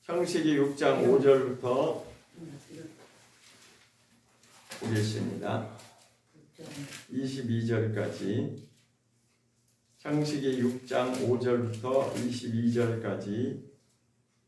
창세기 6장 5절부터 보겠습니다. 22절까지 창세기 6장 5절부터 22절까지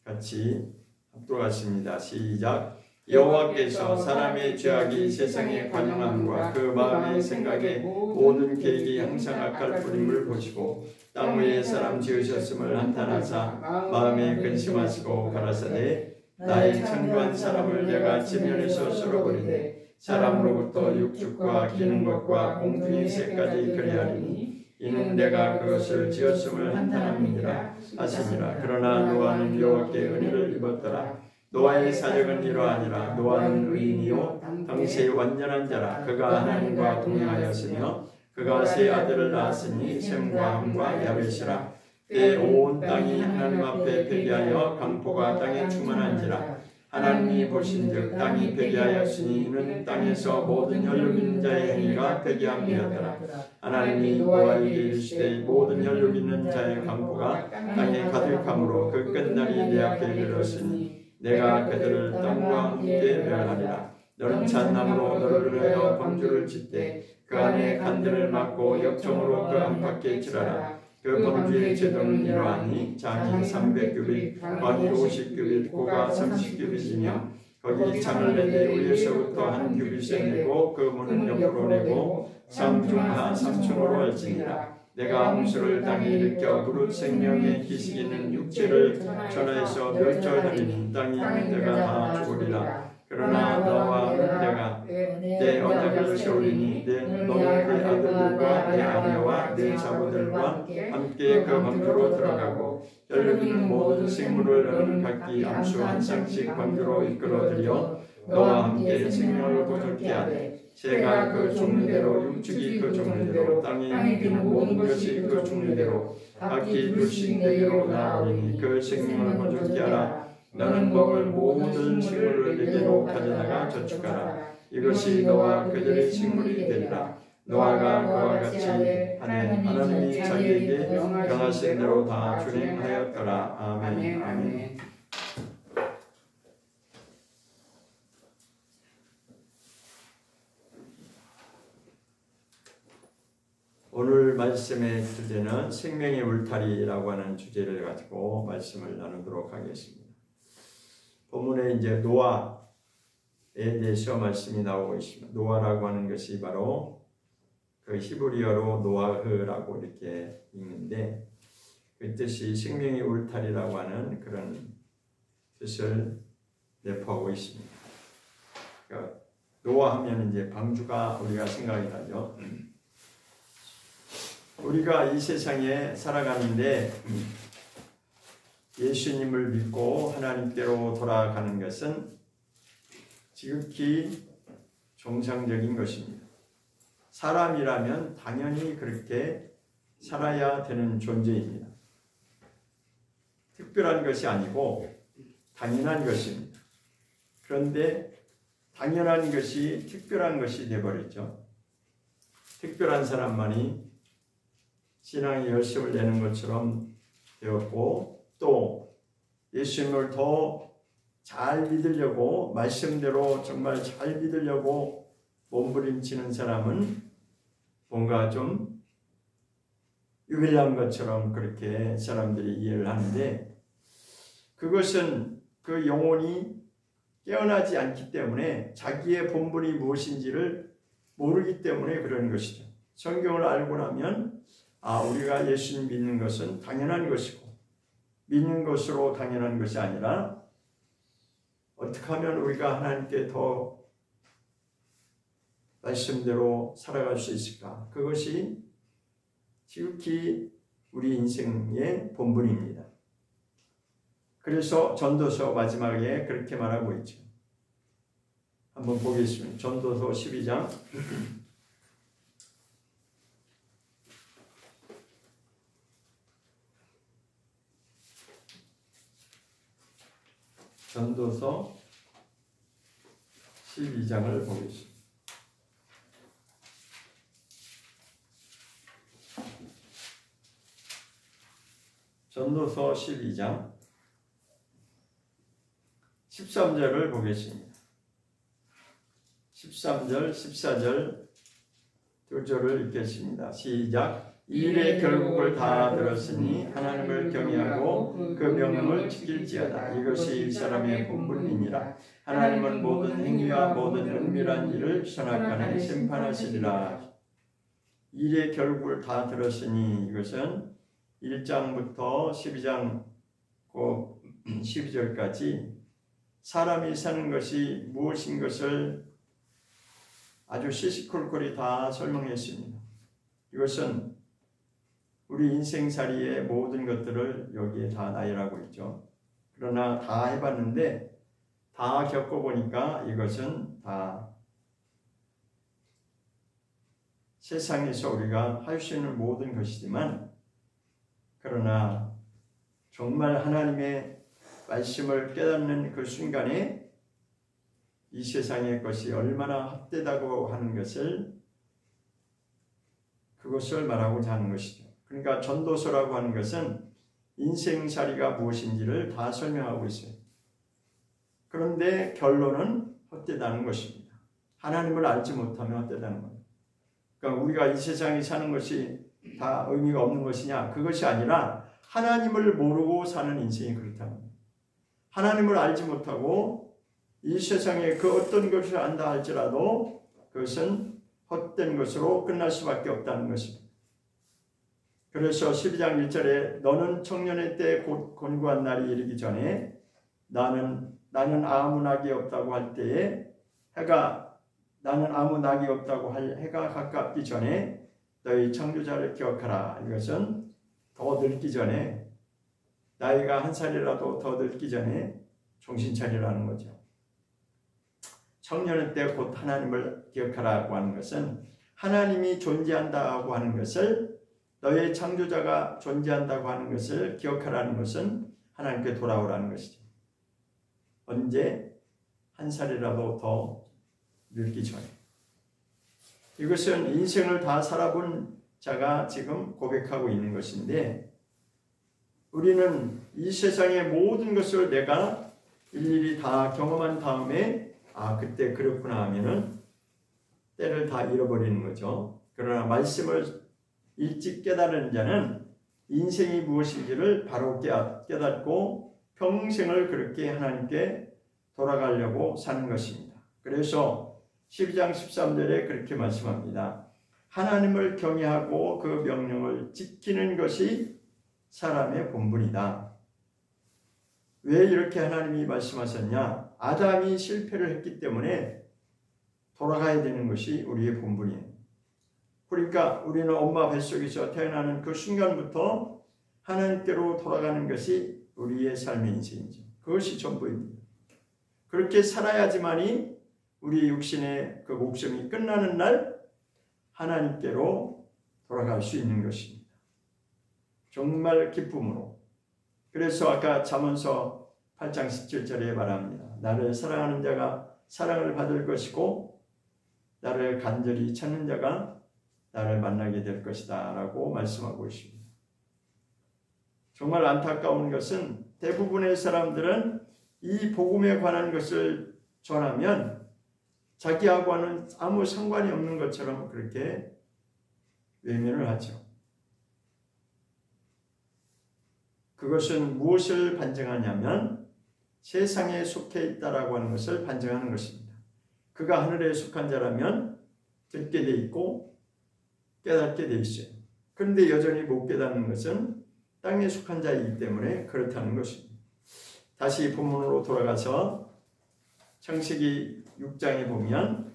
같이 합독하십니다. 시작. 여호와께서 사람의 죄악이 세상의 관용함과 그 마음의 생각에 모든 계획이 항상 악할 뿐임을 보시고 땅 위에 사람 지으셨음을 한탄하사 마음에 근심하시고 가라사대 나의 창조한 사람을 내가 지면에서 쓸어버리되 사람으로부터 육축과 기는 것과 공중의 새까지 그리하리니 이는 내가 그것을 지었음을 한탄함이니라 하시니라. 그러나 노아는 여호와께 은혜를 입었더라. 노아의 사역은 이러하니라. 노아는 의인이요 당시의 완전한 자라. 그가 하나님과 동행하였으며 그가 세 아들을 낳았으니 셈과 함과 야벳이라. 때에 온 땅이 하나님 앞에 패기하여 강포가 땅에 충만한지라. 하나님이 보신즉 땅이 패기하였으니 이는 땅에서 모든 혈육 있는 자의 행위가 패기함이었더라. 하나님이 노아에게 이르시되 모든 혈육 있는 자의 강포가 땅에 가득함으로 그 끝날이 내 앞에 이르렀으니 내가 그들을 땅과 함께 멸하리라. 너는 잣나무로 너를 위하여 범주를 짓되 그 안에 간들을 막고 역청으로 그 안팎에 칠하라. 그 범주의 제도는 이러하니 장이 300규빗, 광이 50규빗, 고가 30규빗이며 거기 창을 내되 위에서부터 한 규빗에 내고 그 문은 옆으로 내고 상중하 3층으로 할지니라. 내가 홍수를 땅에 일으켜 무릇 생명의 기식이는 육체를 전하여서 멸절하리니 땅이 있는 데가 다 죽으리라. 그러나 너와 내가 내 언약을 세우리니 너는 내 아들들과 내 아내와 내 자부들과 함께 그 범주로 들어가고 혈육 있는 모든 생물을 너는 각기 암수 한 쌍씩 범주로 이끌어들여 너와 함께 생명을 부족케 하되 새가 그 종류대로 육축이 그 종류대로 땅에 있는 모든 것이 그 종류대로 각기 둘씩 내게로 나오리니 그 생명을 부족케 하라. 너는 먹을 모든 식물을 내게로 가져다가 저축하라. 이것이 너와 그들의 식물이 되리라. 노아가 그와 같이 하되 하나님이 자기에게 명하신 대로 다 준행하였더라. 아멘. 아멘. 오늘 말씀의 주제는 생명의 울타리라고 하는 주제를 가지고 말씀을 나누도록 하겠습니다. 본문에 이제 노아에 대해서 말씀이 나오고 있습니다. 노아라고 하는 것이 바로 그 히브리어로 노아흐라고 이렇게 읽는데 그 뜻이 생명의 울타리라고 하는 그런 뜻을 내포하고 있습니다. 그러니까 노아 하면 이제 방주가 우리가 생각이 나죠. 우리가 이 세상에 살아가는데 예수님을 믿고 하나님께로 돌아가는 것은 지극히 정상적인 것입니다. 사람이라면 당연히 그렇게 살아야 되는 존재입니다. 특별한 것이 아니고 당연한 것입니다. 그런데 당연한 것이 특별한 것이 되어버렸죠. 특별한 사람만이 신앙의 열심을 내는 것처럼 되었고 또 예수님을 더 잘 믿으려고 말씀대로 정말 잘 믿으려고 몸부림치는 사람은 뭔가 좀 유별난 것처럼 그렇게 사람들이 이해를 하는데 그것은 그 영혼이 깨어나지 않기 때문에 자기의 본분이 무엇인지를 모르기 때문에 그런 것이죠. 성경을 알고 나면 우리가 예수님 믿는 것은 당연한 것이고 믿는 것으로 당연한 것이 아니라 어떻게 하면 우리가 하나님께 더 말씀대로 살아갈 수 있을까? 그것이 지극히 우리 인생의 본분입니다. 그래서 전도서 마지막에 그렇게 말하고 있죠. 한번 보겠습니다. 전도서 12장 전도서 12장을 보겠습니다. 전도서 12장 13절을 보겠습니다. 13절, 14절 두 절을 읽겠습니다. 시작. 일의 결국을 다 들었으니 하나님을 경외하고 그 명령을 지킬지어다. 이것이 사람의 본분이니라. 하나님은 모든 행위와 모든 은밀한 일을 선악간에 심판하시리라. 일의 결국을 다 들었으니 이것은 1장부터 12장 12절까지 사람이 사는 것이 무엇인 것을 아주 시시콜콜이 다 설명했습니다. 이것은 우리 인생살이의 모든 것들을 여기에 다 나열하고 있죠. 그러나 다 해봤는데 다 겪어보니까 이것은 다 세상에서 우리가 할 수 있는 모든 것이지만, 그러나 정말 하나님의 말씀을 깨닫는 그 순간에 이 세상의 것이 얼마나 헛되다고 하는 것을, 그것을 말하고자 하는 것이죠. 그러니까 전도서라고 하는 것은 인생살이가 무엇인지를 다 설명하고 있어요. 그런데 결론은 헛되다는 것입니다. 하나님을 알지 못하면 헛되다는 겁니다. 그러니까 우리가 이 세상에 사는 것이 다 의미가 없는 것이냐? 그것이 아니라 하나님을 모르고 사는 인생이 그렇다는 겁니다. 하나님을 알지 못하고 이 세상에 그 어떤 것을 안다 할지라도 그것은 헛된 것으로 끝날 수밖에 없다는 것입니다. 그래서 12장 1절에 너는 청년의 때 곧 곤고한 날이 이르기 전에 나는 아무 낙이 없다고 할 때에 나는 아무 낙이 없다고 할 해가 가깝기 전에 너희 창조자를 기억하라. 이것은 더 늙기 전에, 나이가 한 살이라도 더 늙기 전에 정신 차리라는 거죠. 청년의 때 곧 하나님을 기억하라고 하는 것은 하나님이 존재한다고 하는 것을, 너의 창조자가 존재한다고 하는 것을 기억하라는 것은 하나님께 돌아오라는 것이죠. 언제? 한 살이라도 더 늙기 전에. 이것은 인생을 다 살아본 자가 지금 고백하고 있는 것인데, 우리는 이 세상의 모든 것을 내가 일일이 다 경험한 다음에 그때 그렇구나 하면은 때를 다 잃어버리는 거죠. 그러나 말씀을 일찍 깨달은 자는 인생이 무엇인지를 바로 깨닫고 평생을 그렇게 하나님께 돌아가려고 사는 것입니다. 그래서 12장 13절에 그렇게 말씀합니다. 하나님을 경외하고 그 명령을 지키는 것이 사람의 본분이다. 왜 이렇게 하나님이 말씀하셨냐? 아담이 실패를 했기 때문에 돌아가야 되는 것이 우리의 본분이에요. 그러니까 우리는 엄마 뱃속에서 태어나는 그 순간부터 하나님께로 돌아가는 것이 우리의 삶의 인생이죠. 그것이 전부입니다. 그렇게 살아야지만이 우리 육신의 그 목숨이 끝나는 날 하나님께로 돌아갈 수 있는 것입니다. 정말 기쁨으로. 그래서 아까 잠언서 8장 17절에 말합니다. 나를 사랑하는 자가 사랑을 받을 것이고 나를 간절히 찾는 자가 나를 만나게 될 것이다 라고 말씀하고 있습니다. 정말 안타까운 것은 대부분의 사람들은 이 복음에 관한 것을 전하면 자기하고는 아무 상관이 없는 것처럼 그렇게 외면을 하죠. 그것은 무엇을 반증하냐면 세상에 속해 있다라고 하는 것을 반증하는 것입니다. 그가 하늘에 속한 자라면 듣게 돼 있고 깨닫게 돼 있어요. 그런데 여전히 못 깨닫는 것은 땅에 속한 자이기 때문에 그렇다는 것입니다. 다시 본문으로 돌아가서 창세기 6장에 보면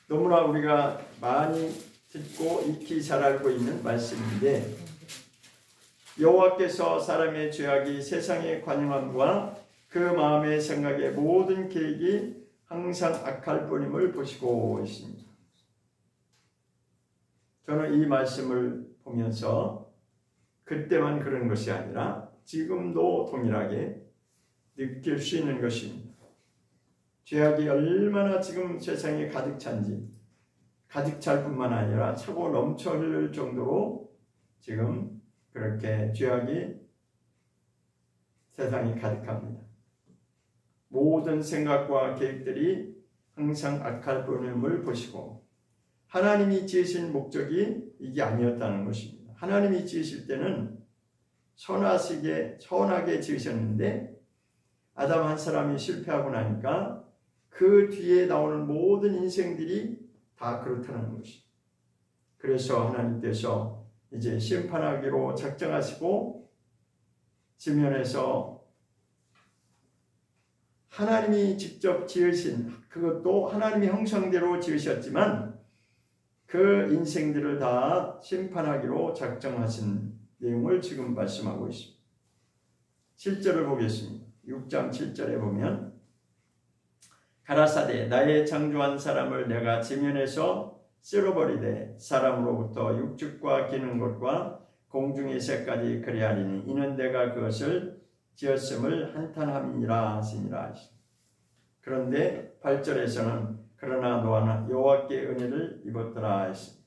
너무나 우리가 많이 듣고 익히 잘 알고 있는 말씀인데, 여호와께서 사람의 죄악이 세상의 관용함과 그 마음의 생각의 모든 계획이 항상 악할 뿐임을 보시고 있습니다. 저는 이 말씀을 보면서 그때만 그런 것이 아니라 지금도 동일하게 느낄 수 있는 것입니다. 죄악이 얼마나 지금 세상에 가득 찬지, 가득 찰 뿐만 아니라 차고 넘쳐 흐를 정도로 지금 그렇게 죄악이 세상에 가득합니다. 모든 생각과 계획들이 항상 악할 뿐임을 보시고 하나님이 지으신 목적이 이게 아니었다는 것입니다. 하나님이 지으실 때는 선하게 지으셨는데 아담 한 사람이 실패하고 나니까 그 뒤에 나오는 모든 인생들이 다 그렇다는 것입니다. 그래서 하나님께서 이제 심판하기로 작정하시고 지면에서 하나님이 직접 지으신 그것도 하나님의 형상대로 지으셨지만 그 인생들을 다 심판하기로 작정하신 내용을 지금 말씀하고 있습니다. 7절을 보겠습니다. 6장 7절에 보면 가라사대 나의 창조한 사람을 내가 지면에서 쓸어버리되 사람으로부터 육축과 기는 것과 공중의 새까지 그리하리니 이는 내가 그것을 지었음을 한탄함이니라 하시니라. 그런데 8절에서는 그러나 노아는 여호와께 은혜를 입었더라 했습니다.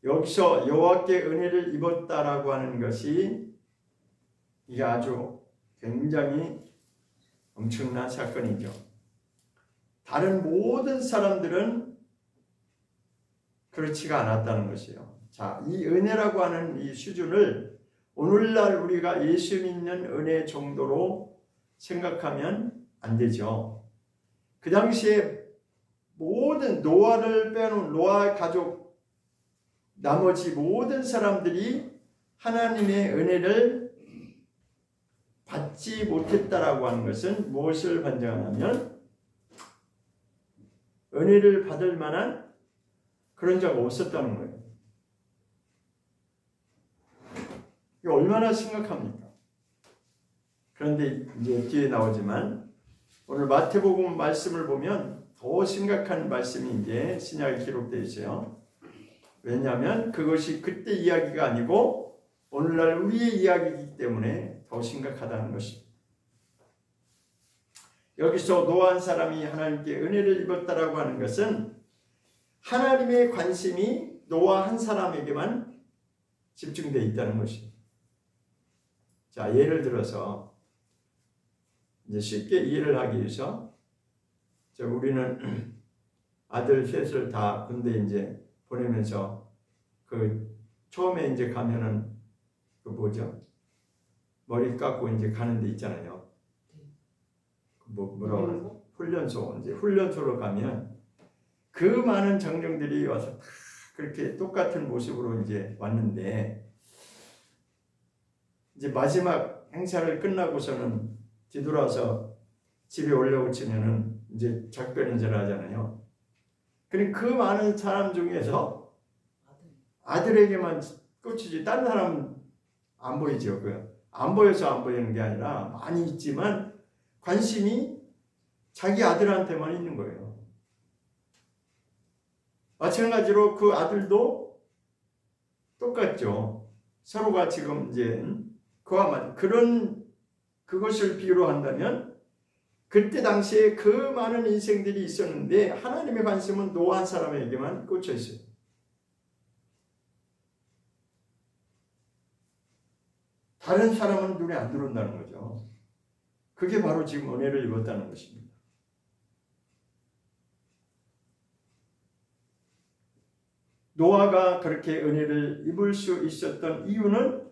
여기서 여호와께 은혜를 입었다라고 하는 것이 이게 아주 굉장히 엄청난 사건이죠. 다른 모든 사람들은 그렇지가 않았다는 것이에요. 자, 이 은혜라고 하는 이 수준을 오늘날 우리가 예수 믿는 은혜 정도로 생각하면 안 되죠. 그 당시에 모든 노아를 빼놓은 노아 가족 나머지 모든 사람들이 하나님의 은혜를 받지 못했다라고 하는 것은 무엇을 반증하냐면 은혜를 받을 만한 그런 자가 없었다는 거예요. 이게 얼마나 심각합니까? 그런데 이제 뒤에 나오지만 오늘 마태복음 말씀을 보면 더 심각한 말씀이 이제 신약에 기록되어 있어요. 왜냐하면 그것이 그때 이야기가 아니고 오늘날 우리의 이야기이기 때문에 더 심각하다는 것입니다. 여기서 노아 한 사람이 하나님께 은혜를 입었다라고 하는 것은 하나님의 관심이 노아 한 사람에게만 집중되어 있다는 것입니다. 자, 예를 들어서 이제 쉽게 이해를 하기 위해서 우리는 아들 셋을 다 군대 이제 보내면서 그 처음에 이제 가면은 그 뭐죠? 머리 깎고 이제 가는 데 있잖아요. 뭐라고 하나? 훈련소. 이제 훈련소로 가면 그 많은 장정들이 와서 다 그렇게 똑같은 모습으로 이제 왔는데 이제 마지막 행사를 끝나고서는 뒤돌아서 집에 오려고 치면은 이제 작별 인사를 하잖아요. 그러니까 그 많은 사람 중에서 아들에게만 꽂히지 다른 사람은 안 보이죠. 안 보여서 안 보이는 게 아니라 많이 있지만 관심이 자기 아들한테만 있는 거예요. 마찬가지로 그 아들도 똑같죠. 서로가 지금 이제 그와 그것을 비유로 한다면 그때 당시에 그 많은 인생들이 있었는데 하나님의 관심은 노아 한 사람에게만 꽂혀 있어요. 다른 사람은 눈에 안 들어온다는 거죠. 그게 바로 지금 은혜를 입었다는 것입니다. 노아가 그렇게 은혜를 입을 수 있었던 이유는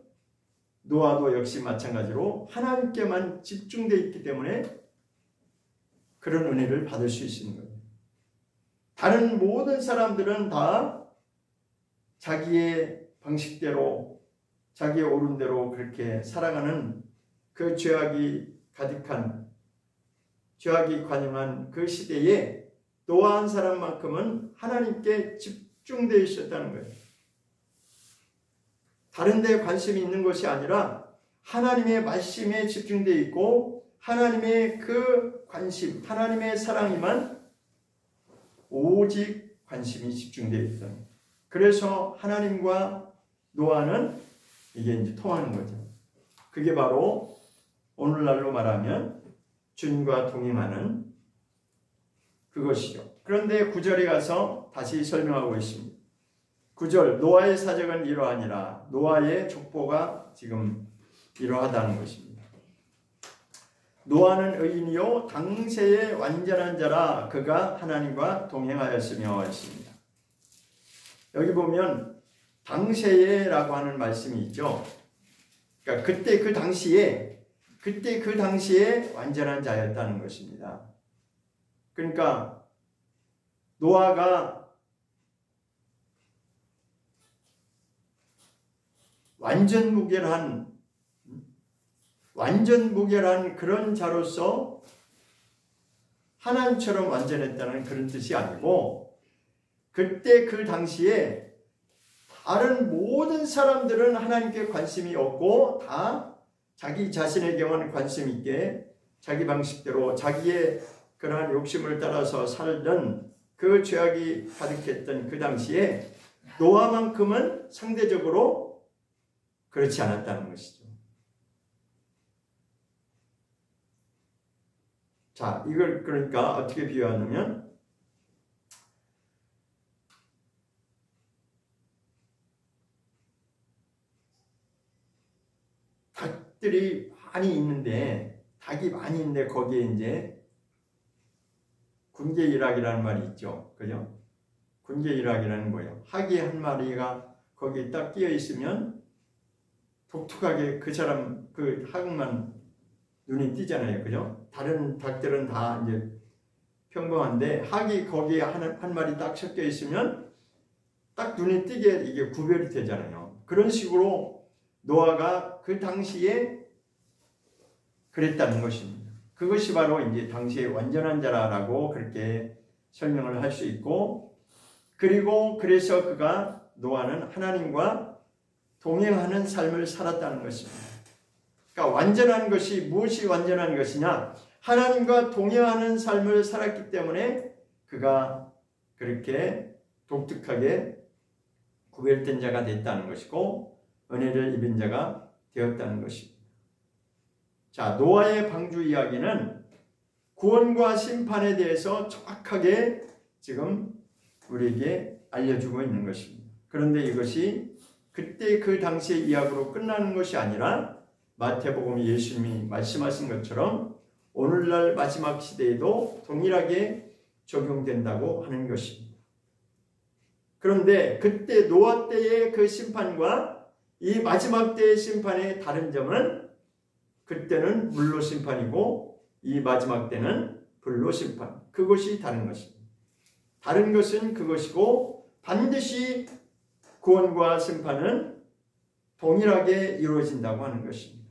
노아도 역시 마찬가지로 하나님께만 집중되어 있기 때문에 그런 은혜를 받을 수 있는 거예요. 다른 모든 사람들은 다 자기의 방식대로 자기의 옳은 대로 그렇게 살아가는 그 죄악이 가득한 죄악이 관영한 그 시대에 노아 한 사람만큼은 하나님께 집중되어 있었다는 거예요. 다른 데에 관심이 있는 것이 아니라 하나님의 말씀에 집중되어 있고 하나님의 그 관심, 하나님의 사랑에만 오직 관심이 집중되어 있다. 그래서 하나님과 노아는 이게 이제 통하는 거죠. 그게 바로 오늘날로 말하면 주님과 동행하는 그것이죠. 그런데 9절에 가서 다시 설명하고 있습니다. 9절 노아의 사적은 이러하니라. 노아의 족보가 지금 이러하다는 것입니다. 노아는 의인이요 당세의 완전한 자라 그가 하나님과 동행하였으며 했습니다. 여기 보면 당세에라고 하는 말씀이 있죠. 그러니까 그때 그 당시에 완전한 자였다는 것입니다. 그러니까 노아가 완전 무결한 그런 자로서 하나님처럼 완전했다는 그런 뜻이 아니고, 그때 그 당시에 다른 모든 사람들은 하나님께 관심이 없고 다 자기 자신에게만 관심 있게 자기 방식대로 자기의 그러한 욕심을 따라서 살던 그 죄악이 가득했던 그 당시에 노아만큼은 상대적으로 그렇지 않았다는 것이죠. 자, 이걸 그러니까 어떻게 비유하냐면, 닭이 많이 있는데 거기에 이제 군계일학이라는 말이 있죠. 그죠? 군계일학이라는 거예요. 학이 한 마리가 거기에 딱 끼어 있으면 독특하게 그 사람 그 학만 눈이 띄잖아요. 그죠? 다른 닭들은 다 이제 평범한데 학이 거기에 한 마리 딱 섞여 있으면 딱 눈이 띄게 이게 구별이 되잖아요. 그런 식으로 노아가 그 당시에 그랬다는 것입니다. 그것이 바로 이제 당시에 완전한 자라고 그렇게 설명을 할 수 있고, 그리고 그래서 노아는 하나님과 동행하는 삶을 살았다는 것입니다. 그러니까 완전한 것이 무엇이 완전한 것이냐? 하나님과 동행하는 삶을 살았기 때문에 그가 그렇게 독특하게 구별된 자가 됐다는 것이고 은혜를 입은 자가 되었다는 것입니다. 자, 노아의 방주 이야기는 구원과 심판에 대해서 정확하게 지금 우리에게 알려주고 있는 것입니다. 그런데 이것이 그때 그 당시의 이야기로 끝나는 것이 아니라 마태복음 예수님이 말씀하신 것처럼 오늘날 마지막 시대에도 동일하게 적용된다고 하는 것입니다. 그런데 그때 노아 때의 그 심판과 이 마지막 때의 심판의 다른 점은, 그때는 물로 심판이고 이 마지막 때는 불로 심판, 그것이 다른 것입니다. 다른 것은 그것이고 반드시 구원과 심판은 동일하게 이루어진다고 하는 것입니다.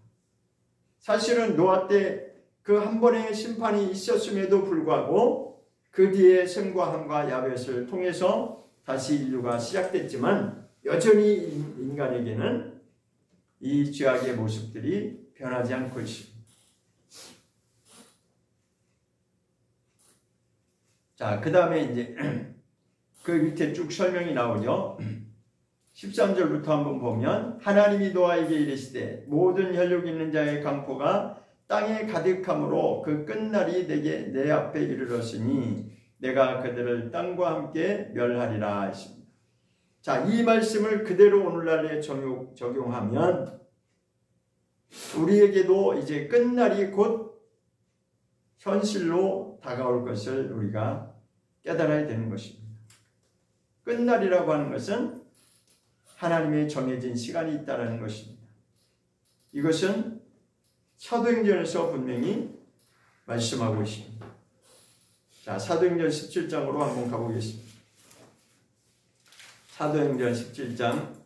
사실은 노아 때 그 한 번의 심판이 있었음에도 불구하고 그 뒤에 셈과 함과 야벳을 통해서 다시 인류가 시작됐지만 여전히 인간에게는 이 죄악의 모습들이 변하지 않고 있습니다. 자, 그 다음에 이제 그 밑에 쭉 설명이 나오죠. 13절부터 한번 보면, 하나님이 노아에게 이르시되 모든 혈육 있는 자의 강포가 땅에 가득함으로 그 끝날이 내 앞에 이르렀으니 내가 그들을 땅과 함께 멸하리라 하십니다. 자, 이 말씀을 그대로 오늘날에 적용하면 우리에게도 이제 끝날이 곧 현실로 다가올 것을 우리가 깨달아야 되는 것입니다. 끝날이라고 하는 것은 하나님의 정해진 시간이 있다는 것입니다. 이것은 사도행전에서 분명히 말씀하고 있습니다. 자, 사도행전 17장으로 한번 가보겠습니다. 사도행전 17장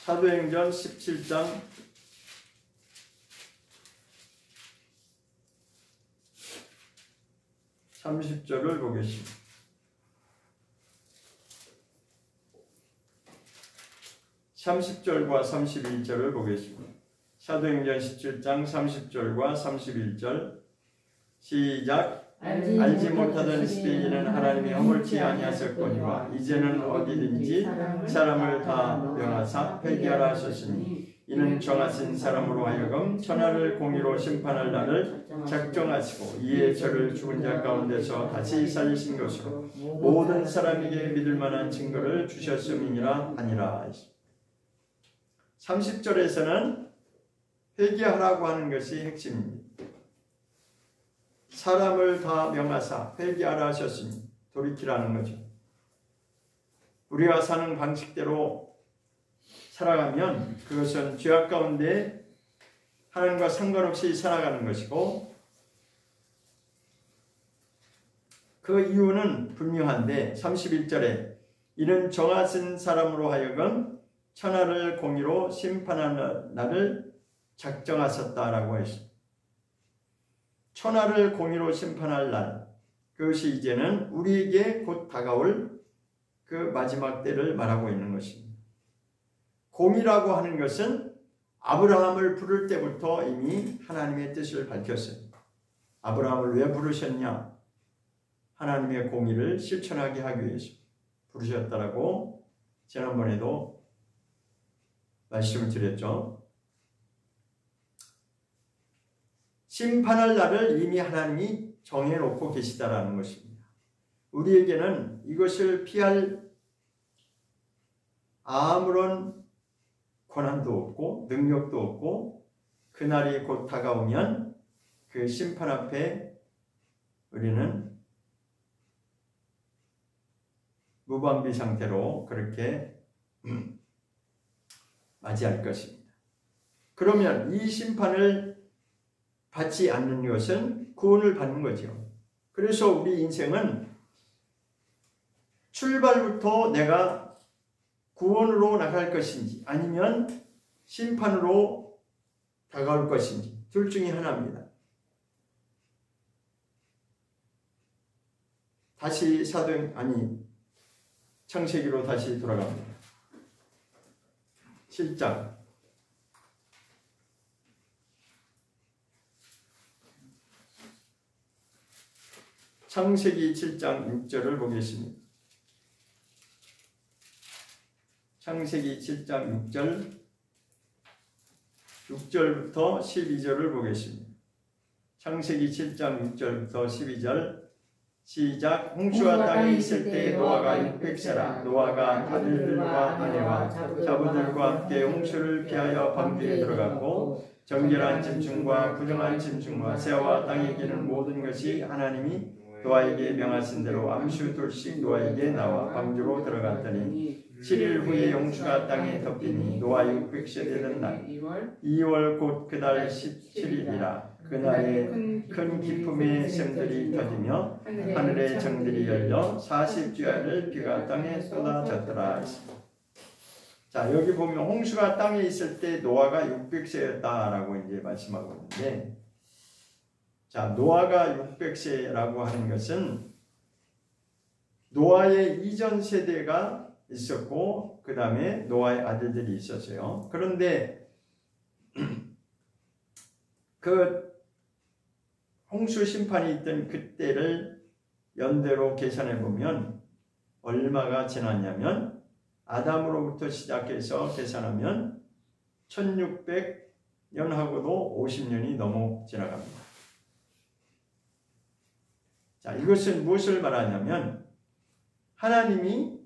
사도행전 17장 30절을 보겠습니다. (30절과 31절을) 보겠습니다. 사도행전 17장 30절과 31절 시작. 알지 못하던 시대에는 하나님이 허물지 아니하셨거니와 이제는 어디든지 사람을 다 명하사 회개하라 하셨으니 이는 정하신 사람으로 하여금 천하를 공의로 심판할 날을 작정하시고 이에 저를 죽은 자 가운데서 다시 살리신 것으로 모든 사람에게 믿을 만한 증거를 주셨음이니라 하니라. 30절에서는 회개하라고 하는 것이 핵심입니다. 사람을 다 명하사 회개하라 하셨으니 돌이키라는 거죠. 우리가 사는 방식대로 살아가면 그것은 죄악 가운데 하나님과 상관없이 살아가는 것이고, 그 이유는 분명한데 31절에 이는 정하신 사람으로 하여금 천하를 공의로 심판하는 날을 작정하셨다라고 했습니다. 천하를 공의로 심판할 날, 그것이 이제는 우리에게 곧 다가올 그 마지막 때를 말하고 있는 것입니다. 공의라고 하는 것은 아브라함을 부를 때부터 이미 하나님의 뜻을 밝혔어요. 아브라함을 왜 부르셨냐? 하나님의 공의를 실천하게 하기 위해서 부르셨다라고 지난번에도 말씀을 드렸죠. 심판할 날을 이미 하나님이 정해놓고 계시다라는 것입니다. 우리에게는 이것을 피할 아무런 권한도 없고 능력도 없고, 그날이 곧 다가오면 그 심판 앞에 우리는 무방비 상태로 그렇게 맞이할 것입니다. 그러면 이 심판을 받지 않는 것은 구원을 받는 거죠. 그래서 우리 인생은 출발부터 내가 구원으로 나갈 것인지 아니면 심판으로 다가올 것인지 둘 중에 하나입니다. 다시 창세기로 다시 돌아갑니다. 7장 창세기 7장 6절을 보겠습니다. 창세기 7장 6절부터 12절을 보겠습니다. 창세기 7장 6절부터 12절 시작. 홍수가 땅에 있을 때 노아가 600세라. 노아가 아들들과 아내와 자부들과 함께 홍수를 피하여 방주에 들어갔고, 정결한 짐승과 부정한 짐승과 새와 땅에 기는 모든 것이 하나님이 노아에게 명하신 대로 암수 둘씩 노아에게 나와 방주로 들어갔더니 7일 후에 홍수가 땅에 덮이니 노아 600세 되던 날 2월 곧 그달 17일이라. 그날에 큰 기품의 샘들이 터지며 하늘의 정들이 열려 40주야를 비가 땅에 쏟아졌더라. 자, 여기 보면 홍수가 땅에 있을 때 노아가 600세였다라고 이제 말씀하고 있는데, 자, 노아가 600세라고 하는 것은 노아의 이전 세대가 있었고 그 다음에 노아의 아들들이 있었어요. 그런데 그 홍수 심판이 있던 그때를 연대로 계산해 보면 얼마가 지났냐면, 아담으로부터 시작해서 계산하면 1600년하고도 50년이 넘어 지나갑니다. 자, 이것은 무엇을 말하냐면 하나님이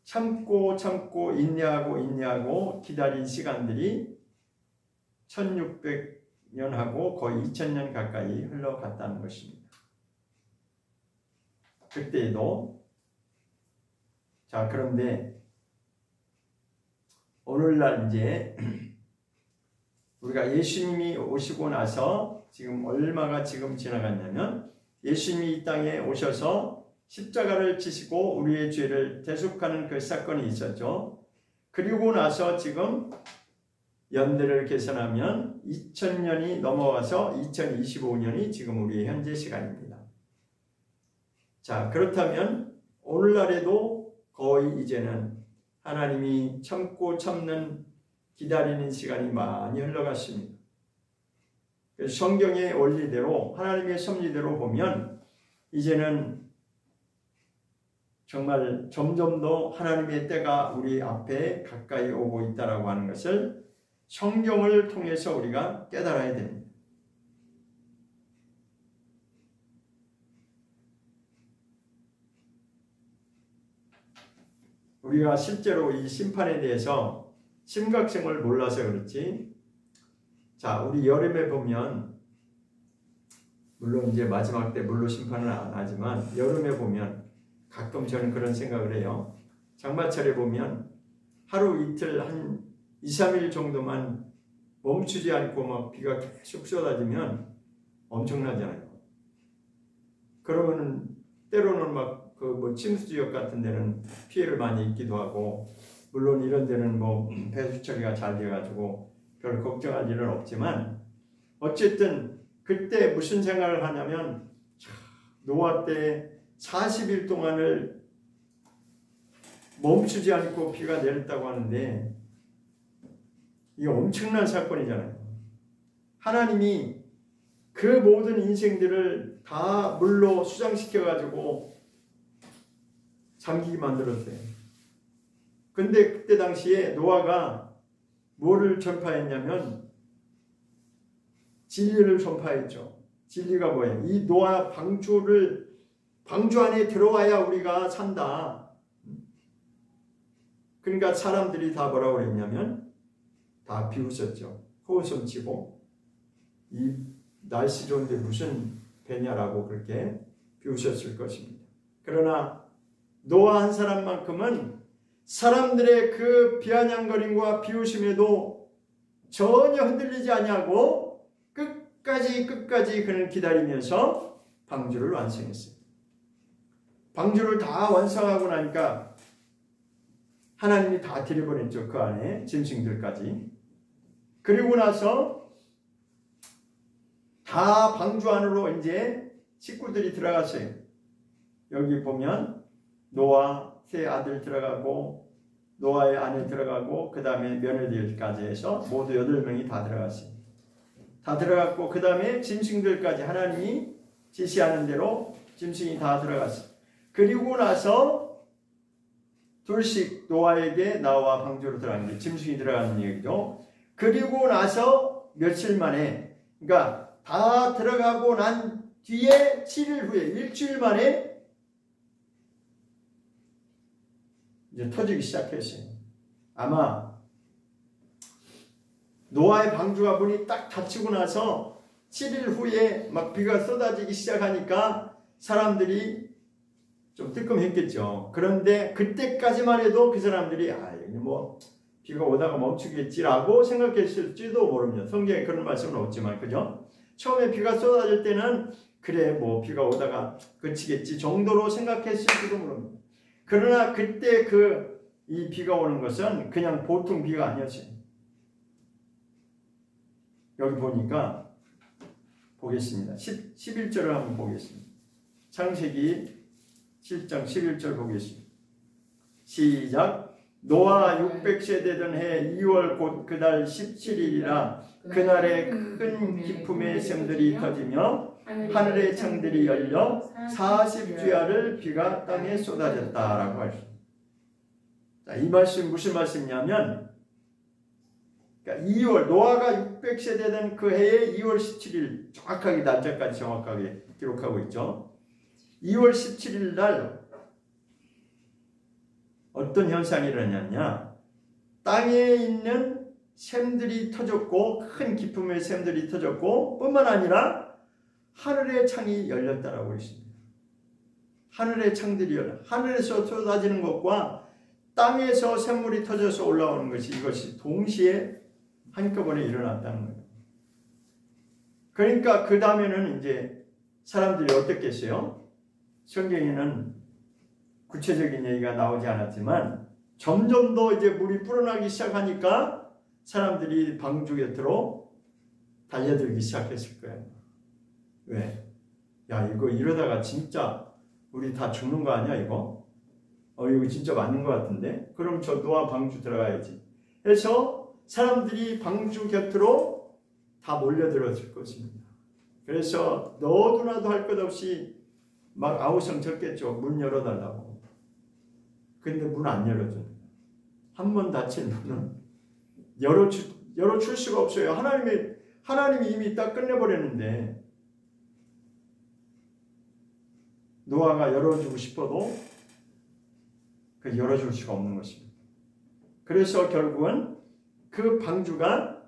참고 인내하고 기다린 시간들이 1600년하고 거의 2000년 가까이 흘러갔다는 것입니다. 그때에도, 자, 그런데 오늘날 이제 우리가 예수님이 오시고 나서 지금 얼마가 지금 지나갔냐면, 예수님이 이 땅에 오셔서 십자가를 지시고 우리의 죄를 대속하는 그 사건이 있었죠. 그리고 나서 지금 연대를 계산하면 2000년이 넘어가서 2025년이 지금 우리의 현재 시간입니다. 자, 그렇다면 오늘날에도 거의 이제는 하나님이 참는 기다리는 시간이 많이 흘러갔습니다. 성경의 원리대로, 하나님의 섭리대로 보면 이제는 정말 점점 더 하나님의 때가 우리 앞에 가까이 오고 있다라고 하는 것을 성경을 통해서 우리가 깨달아야 됩니다. 우리가 실제로 이 심판에 대해서 심각성을 몰라서 그렇지. 자, 우리 여름에 보면, 물론 이제 마지막 때 물로 심판은 안 하지만 여름에 보면 가끔 저는 그런 생각을 해요. 장마철에 보면 하루 이틀 한 2, 3일 정도만 멈추지 않고 막 비가 계속 쏟아지면 엄청나잖아요. 그러면은 때로는 막 그 뭐 침수 지역 같은 데는 피해를 많이 입기도 하고, 물론 이런 데는 뭐 배수 처리가 잘 돼가지고 별 걱정할 일은 없지만, 어쨌든 그때 무슨 생각을 하냐면, 노아 때 40일 동안을 멈추지 않고 비가 내렸다고 하는데 이게 엄청난 사건이잖아요. 하나님이 그 모든 인생들을 다 물로 수장시켜가지고 잠기게 만들었어요. 근데 그때 당시에 노아가 뭐를 전파했냐면 진리를 전파했죠. 진리가 뭐예요? 이 노아 방주 안에 들어와야 우리가 산다. 그러니까 사람들이 다 뭐라고 그랬냐면 다 비웃었죠. 호웃음 치고, 이 날씨 좋은데 무슨 배냐라고 그렇게 비웃었을 것입니다. 그러나 노아 한 사람만큼은 사람들의 그 비아냥거림과 비웃음에도 전혀 흔들리지 아니하고 끝까지 그는 기다리면서 방주를 완성했어요. 방주를 다 완성하고 나니까 하나님이 다 들여보냈죠. 그 안에 짐승들까지. 그리고 나서 다 방주 안으로 이제 식구들이 들어갔어요. 여기 보면 노아 세 아들 들어가고, 노아의 아내 들어가고, 그 다음에 며느리들까지 해서 모두 8명이 다 들어갔어요. 다 들어갔고, 그 다음에 짐승들까지 하나님이 지시하는 대로 짐승이 다 들어갔어요. 그리고 나서 둘씩 노아에게 나와 방주로 들어가는 게 짐승이 들어가는 얘기죠. 그리고 나서 며칠 만에, 그러니까 다 들어가고 난 뒤에 7일 후에, 일주일 만에 이제 터지기 시작했어요. 아마 노아의 방주가 문이 딱 닫히고 나서 7일 후에 막 비가 쏟아지기 시작하니까 사람들이 좀 뜨끔했겠죠. 그런데 그때까지만 해도 그 사람들이 뭐 비가 오다가 멈추겠지라고 생각했을지도 모릅니다. 성경에 그런 말씀은 없지만, 그죠? 처음에 비가 쏟아질 때는 그래 뭐 비가 오다가 그치겠지 정도로 생각했을지도 모릅니다. 그러나 그때 이 비가 오는 것은 그냥 보통 비가 아니었어요. 여기 보니까 보겠습니다. 11절을 한번 보겠습니다. 창세기 7장 11절 보겠습니다. 시작. 노아 600세 되던 해 2월 곧 그달 17일이라 그날에 큰 기품의 샘들이 터지며 하늘의 창들이 열려 40주야를 비가 땅에 쏟아졌다라고 하십니다. 자, 이 말씀 무슨 말씀이냐면, 그러니까 2월 노아가 600세 되던 그 해에 2월 17일 정확하게 날짜까지 정확하게 기록하고 있죠. 2월 17일 날 어떤 현상이 일어났냐? 땅에 있는 샘들이 터졌고, 큰 기품의 샘들이 터졌고, 뿐만 아니라 하늘의 창이 열렸다라고 했습니다. 하늘의 창들이 열려, 하늘에서 쏟아지는 것과 땅에서 샘물이 터져서 올라오는 이것이 동시에 한꺼번에 일어났다는 거예요. 그러니까 그 다음에는 이제 사람들이 어떻겠어요? 성경에는 구체적인 얘기가 나오지 않았지만 점점 더 이제 물이 불어나기 시작하니까 사람들이 방주 곁으로 달려들기 시작했을 거예요. 왜? 야, 이거 이러다가 진짜 우리 다 죽는 거 아니야, 이거? 이거 진짜 맞는 것 같은데? 그럼 저 노아 방주 들어가야지. 해서 사람들이 방주 곁으로 다 몰려들었을 것입니다. 그래서 너도 나도 할 것 없이 막 아우성 쳤겠죠. 문 열어달라고. 근데 문 안 열어줍니다. 한 번 닫힌 문은 열어줄 수가 없어요. 하나님이 이미 딱 끝내버렸는데, 노아가 열어주고 싶어도 열어줄 수가 없는 것입니다. 그래서 결국은 그 방주가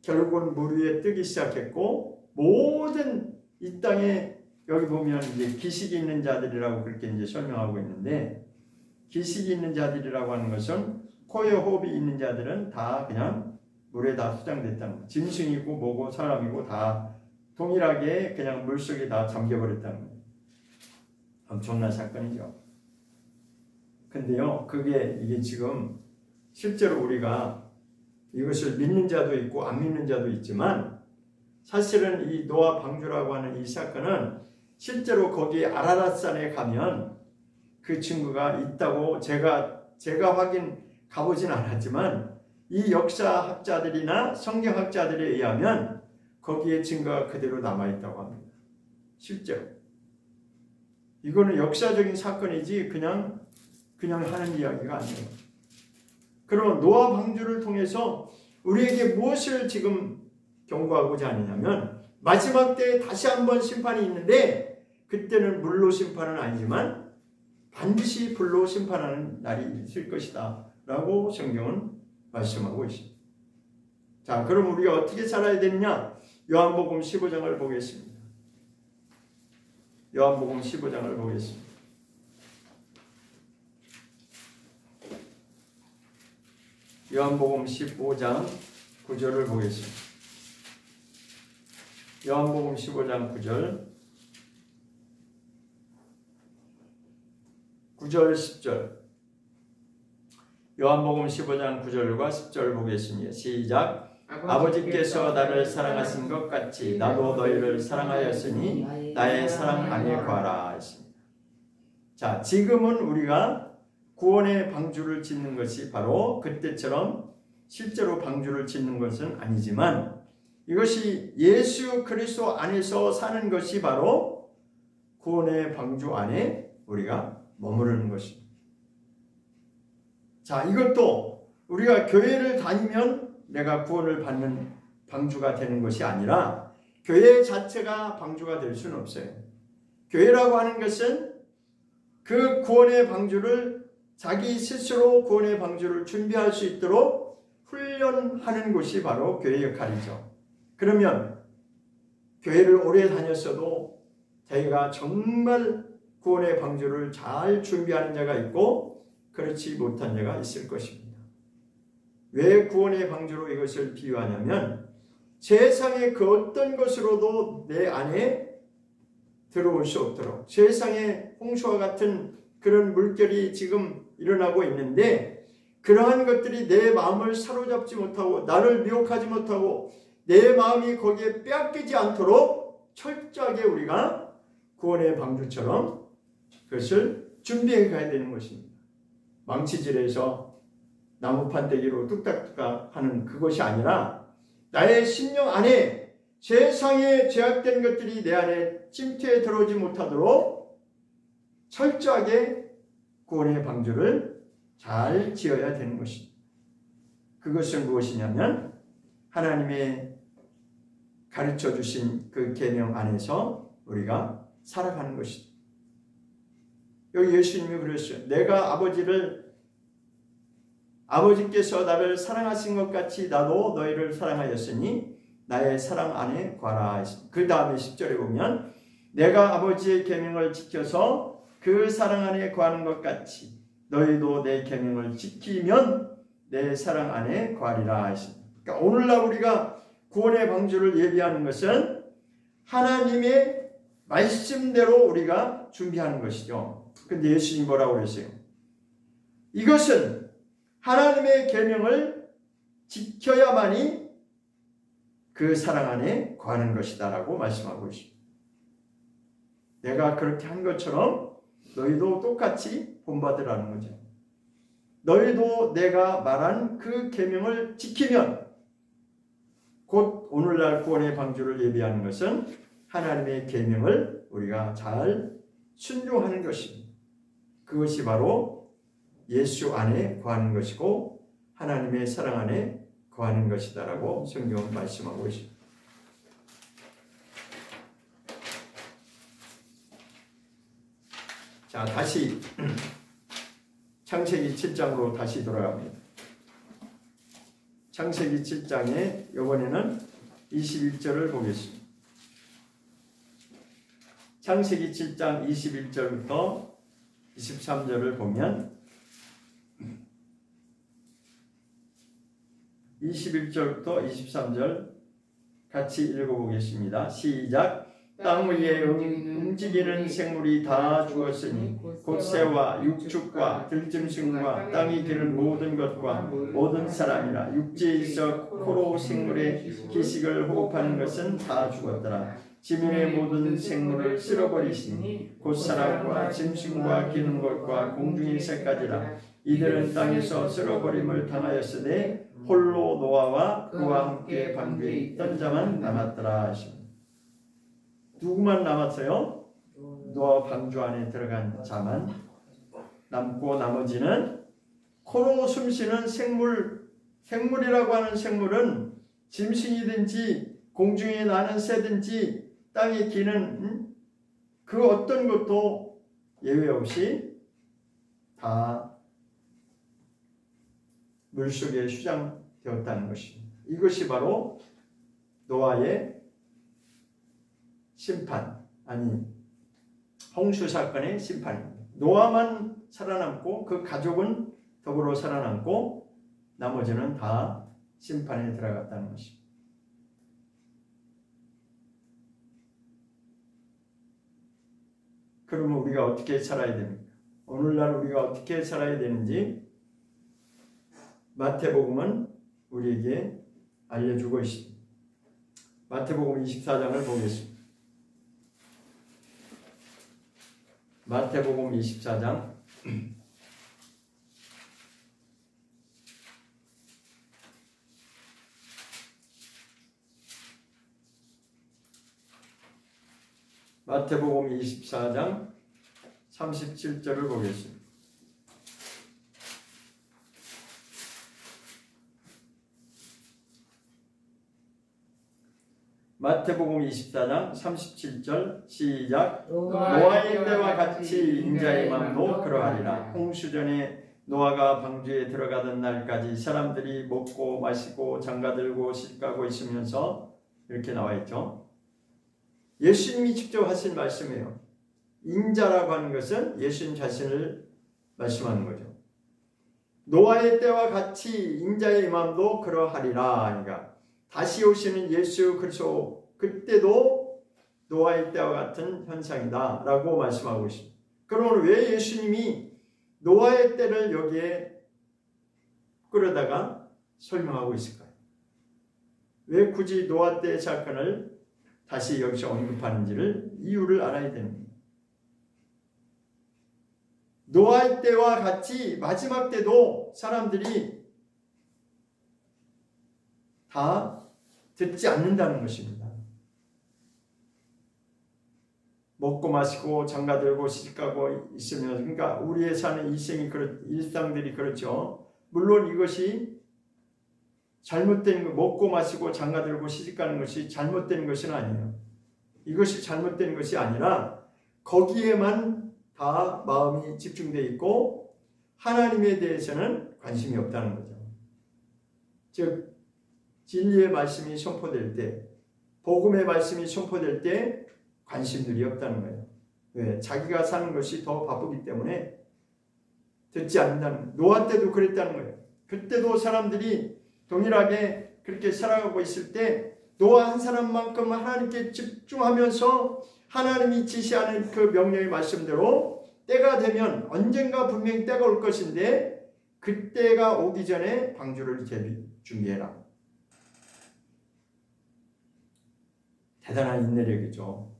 결국은 물 위에 뜨기 시작했고 모든 이 땅에 여기 보면 이제 기식이 있는 자들이라고 그렇게 이제 설명하고 있는데 기식이 있는 자들이라고 하는 것은 코에 호흡이 있는 자들은 다 그냥 물에 다 수장됐다는 거예요. 짐승이고 뭐고 사람이고 다 동일하게 그냥 물속에 다 잠겨버렸다는 거예요. 엄청난 사건이죠. 근데요, 이게 지금 실제로 우리가 이것을 믿는 자도 있고 안 믿는 자도 있지만 사실은 이 노아 방주라고 하는 이 사건은 실제로 거기 아라랏산에 가면 그 친구가 있다고 제가 가보진 않았지만 이 역사학자들이나 성경학자들에 의하면 거기에 증거가 그대로 남아있다고 합니다. 실제로. 이거는 역사적인 사건이지 그냥 하는 이야기가 아니에요. 그럼 노아 방주를 통해서 우리에게 무엇을 지금 경고하고자 하느냐면 마지막 때에 다시 한번 심판이 있는데 그때는 물로 심판은 아니지만 반드시 불로 심판하는 날이 있을 것이다 라고 성경은 말씀하고 있습니다. 자, 그럼 우리가 어떻게 살아야 되느냐? 요한복음 15장을 보겠습니다. 요한복음 15장을 보겠습니다. 요한복음 15장 9절을 보겠습니다. 요한복음 15장 9절 10절 요한복음 15장 9절과 10절 보겠습니다. 시작. 아버지께서 나를 사랑하신 것 같이 나도 너희를 사랑하였으니 나의 사랑 안에 거하라 했습니다. 자, 지금은 우리가 구원의 방주를 짓는 것이 바로 그때처럼 실제로 방주를 짓는 것은 아니지만 이것이 예수 그리스도 안에서 사는 것이 바로 구원의 방주 안에 우리가 머무르는 것입니다. 자, 이것도 우리가 교회를 다니면 내가 구원을 받는 방주가 되는 것이 아니라 교회 자체가 방주가 될 수는 없어요. 교회라고 하는 것은 그 구원의 방주를 자기 스스로 구원의 방주를 준비할 수 있도록 훈련하는 곳이 바로 교회의 역할이죠. 그러면 교회를 오래 다녔어도 자기가 정말 구원의 방주를 잘 준비하는 자가 있고 그렇지 못한 자가 있을 것입니다. 왜 구원의 방주로 이것을 비유하냐면 세상의 그 어떤 것으로도 내 안에 들어올 수 없도록 세상의 홍수와 같은 그런 물결이 지금 일어나고 있는데 그러한 것들이 내 마음을 사로잡지 못하고 나를 미혹하지 못하고 내 마음이 거기에 빼앗기지 않도록 철저하게 우리가 구원의 방주처럼 그것을 준비해 가야 되는 것입니다. 망치질해서 나무 판때기로 뚝딱뚝딱 하는 그것이 아니라 나의 심령 안에 세상에 죄악된 것들이 내 안에 침투해 들어오지 못하도록 철저하게 구원의 방주를 잘 지어야 되는 것입니다. 그것은 무엇이냐면 하나님의 가르쳐 주신 그 계명 안에서 우리가 살아가는 것이죠. 여기 예수님이 그랬어요. 내가 아버지께서 나를 사랑하신 것 같이 나도 너희를 사랑하였으니 나의 사랑 안에 거하라. 그 다음에 10절에 보면 내가 아버지의 계명을 지켜서 그 사랑 안에 거하는 것 같이 너희도 내 계명을 지키면 내 사랑 안에 거하리라. 그러니까 오늘날 우리가 구원의 방주를 예비하는 것은 하나님의 말씀대로 우리가 준비하는 것이죠. 근데 예수님 뭐라고 그랬어요? 이것은 하나님의 계명을 지켜야만이 그 사랑 안에 거하는 것이다 라고 말씀하고 있습니다. 내가 그렇게 한 것처럼 너희도 똑같이 본받으라는 거죠. 너희도 내가 말한 그 계명을 지키면 곧 오늘날 구원의 방주를 예비하는 것은 하나님의 계명을 우리가 잘 순종하는 것입니다. 그것이 바로 예수 안에 거하는 것이고 하나님의 사랑 안에 거하는 것이다 라고 성경은 말씀하고 있습니다. 자, 다시 창세기 7장으로 다시 돌아갑니다. 창세기 7장에 이번에는 21절을 보겠습니다. 창세기 7장 21절부터 23절을 보면 21절부터 23절 같이 읽어보겠습니다. 시작. 땅 위에 움직이는 생물이 다 죽었으니 곧 새와 육축과 들짐승과 땅이 기는 모든 것과 모든 사람이라 육지에 있어 코로 생물의 기식을 호흡하는 것은 다 죽었더라. 지면의 모든 생물을 쓸어버리시니 곧 사람과 짐승과 기는 것과 공중의 새까지라. 이들은 땅에서 쓸어버림을 당하였으되 홀로 노아와 그와 함께 방주에 있던 자만 남았더라 하시니. 누구만 남았어요? 노아 방주 안에 들어간 자만 남고 나머지는 코로 숨쉬는 생물이라고 하는 생물은 짐승이든지 공중에 나는 새든지 땅에 기는 그 어떤 것도 예외 없이 다 물속에 휴장되었다는 것입니다. 이것이 바로 노아의 심판, 아니 홍수 사건의 심판입니다. 노아만 살아남고 그 가족은 더불어 살아남고 나머지는 다 심판에 들어갔다는 것입니다. 그러면 우리가 어떻게 살아야 됩니까? 오늘날 우리가 어떻게 살아야 되는지 마태복음은 우리에게 알려주고 있습니다. 마태복음 24장을 보겠습니다. 마태복음 24장 마태복음 24장 37절을 보겠습니다. 마태복음 24장 37절 시작. 노아의 때와 같이 인자의 마음도 그러하리라. 홍수전에 노아가 방주에 들어가던 날까지 사람들이 먹고 마시고 장가들고 시집가고 있으면서 이렇게 나와 있죠. 예수님이 직접 하신 말씀이에요. 인자라고 하는 것은 예수님 자신을 말씀하는 거죠. 노아의 때와 같이 인자의 마음도 그러하리라. 그러니까 다시 오시는 예수 그리스도 그때도 노아의 때와 같은 현상이다 라고 말씀하고 있습니다. 그러면 왜 예수님이 노아의 때를 여기에 끌어다가 설명하고 있을까요? 왜 굳이 노아 때의 사건을 다시 여기서 언급하는지를 이유를 알아야 됩니다. 노아의 때와 같이 마지막 때도 사람들이 다 듣지 않는다는 것입니다. 먹고 마시고 장가들고 시집가고 있으면, 그러니까 우리의 사는 일상들이 그렇죠. 물론 이것이 잘못된, 먹고 마시고 장가들고 시집가는 것이 잘못된 것은 아니에요. 이것이 잘못된 것이 아니라 거기에만 다 마음이 집중되어 있고 하나님에 대해서는 관심이 없다는 거죠. 즉 진리의 말씀이 선포될 때, 복음의 말씀이 선포될 때 관심들이 없다는 거예요. 왜? 자기가 사는 것이 더 바쁘기 때문에 듣지 않는다는 거예요. 노아 때도 그랬다는 거예요. 그때도 사람들이 동일하게 그렇게 살아가고 있을 때 노아 한 사람만큼 하나님께 집중하면서 하나님이 지시하는 그 명령의 말씀대로 때가 되면 언젠가 분명히 때가 올 것인데 그때가 오기 전에 방주를 준비해라. 대단한 인내력이죠.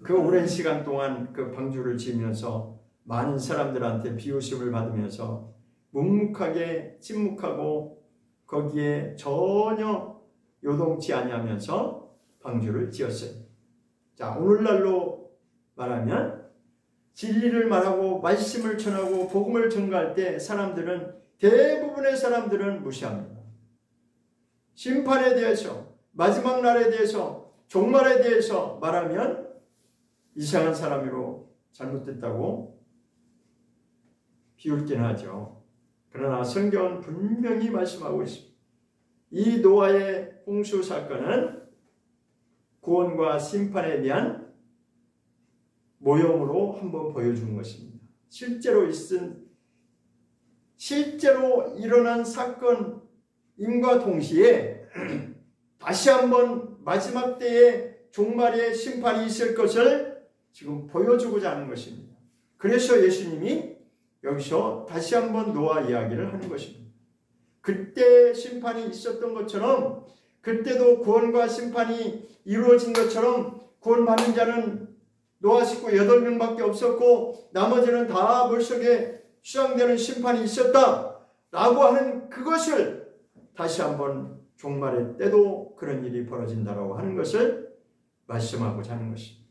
그 오랜 시간 동안 그 방주를 지으면서 많은 사람들한테 비웃음을 받으면서 묵묵하게 침묵하고 거기에 전혀 요동치 아니하면서 방주를 지었어요. 자, 오늘날로 말하면 진리를 말하고 말씀을 전하고 복음을 전가할 때 대부분의 사람들은 무시합니다. 심판에 대해서, 마지막 날에 대해서, 종말에 대해서 말하면 이상한 사람으로 잘못됐다고 비웃긴 하죠. 그러나 성경은 분명히 말씀하고 있습니다. 이 노아의 홍수 사건은 구원과 심판에 대한 모형으로 한번 보여준 것입니다. 실제로 일어난 사건임과 동시에 다시 한번 마지막 때에 종말의 심판이 있을 것을 지금 보여주고자 하는 것입니다. 그래서 예수님이 여기서 다시 한번 노아 이야기를 하는 것입니다. 그때 심판이 있었던 것처럼, 그때도 구원과 심판이 이루어진 것처럼 구원받는 자는 노아 식구 8명밖에 없었고 나머지는 다 물속에 수장되는 심판이 있었다라고 하는 그것을 다시 한번 종말의 때도 그런 일이 벌어진다라고 하는 것을 말씀하고자 하는 것입니다.